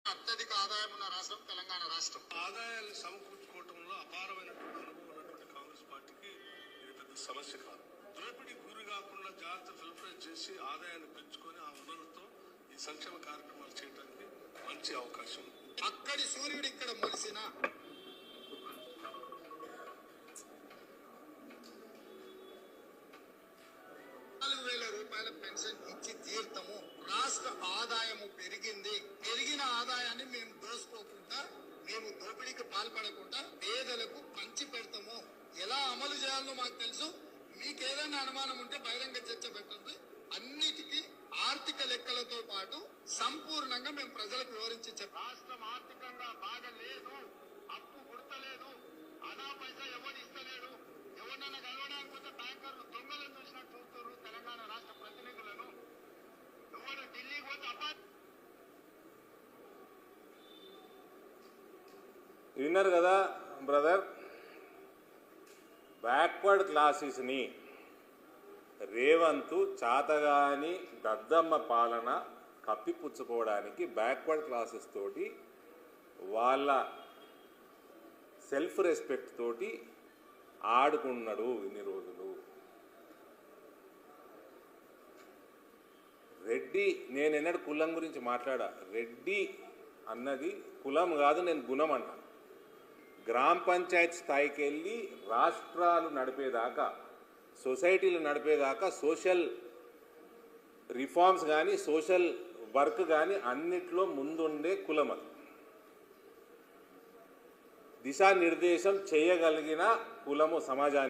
అత్యధిక ఆదాయం ఉన్న రాష్ట్రం తెలంగాణ రాష్ట్రం. ఆదాయాన్ని సమకూర్చుకోవడంలో అపారమైనటువంటి అనుభవం ఉన్నటువంటి కాంగ్రెస్ పార్టీకి ఇది పెద్ద సమస్య కాదు. దోపిడీ గురి కాకుండా జాగ్రత్త ఫిల్టరేట్ చేసి ఆదాయాన్ని పెంచుకొని ఆ వనరులతో ఈ సంక్షేమ కార్యక్రమాలు చేయడానికి మంచి అవకాశం. అక్కడి సూర్యుడు ఇక్కడ మొలిసిన 4,000 రూపాయల పెన్షన్ ఇచ్చి తీర్థము. రాష్ట్ర ఆదాయము పెరిగింది. పెరిగిన ఆదాయాన్ని మేము దోసుకోకుండా, మేము దోపిడీకి పాల్పడకుండా పేదలకు పంచి పెడతాము. ఎలా అమలు చేయాలో మాకు తెలుసు. మీకు ఏదైనా అనుమానం ఉంటే బహిరంగ చర్చ పెట్టండి. అన్నిటికీ ఆర్థిక లెక్కలతో పాటు సంపూర్ణంగా మేము ప్రజలకు వివరించి చెప్పాం. రాష్ట్రం ఆర్థికంగా బాగా లేదు, అప్పు గుర్తలేదు, అనా పైసా ఎవరు ఇస్తలేడు. ఎవరినైనా కలవడానికి పోతే బ్యాంకర్లు దొంగలను చూసినట్టు చూస్తారు. తెలంగాణ రాష్ట్ర ప్రతినిధులను ఎవరు ఢిల్లీకి పోతే విన్నారు కదా బ్రదర్, బ్యాక్వర్డ్ క్లాసెస్ని రేవంత్ చాతగాని దద్దమ్మ పాలన కప్పిపుచ్చుకోవడానికి బ్యాక్వర్డ్ క్లాసెస్ తోటి వాళ్ళ సెల్ఫ్ రెస్పెక్ట్ తోటి ఆడుకున్నాడు ఇన్ని రోజులు. రెడ్డి, నేను ఎన్నడూ కులం గురించి మాట్లాడా. రెడ్డి అన్నది కులం కాదు, నేను గుణం అన్నా. గ్రామ పంచాయత్ స్థాయికి వెళ్ళి రాష్ట్రాలు నడిపేదాకా, సొసైటీలు నడిపేదాకా సోషల్ రిఫార్మ్స్ కానీ సోషల్ వర్క్ కానీ అన్నిట్లో ముందుండే కులం అది. దిశానిర్దేశం చేయగలిగిన కులము సమాజానికి.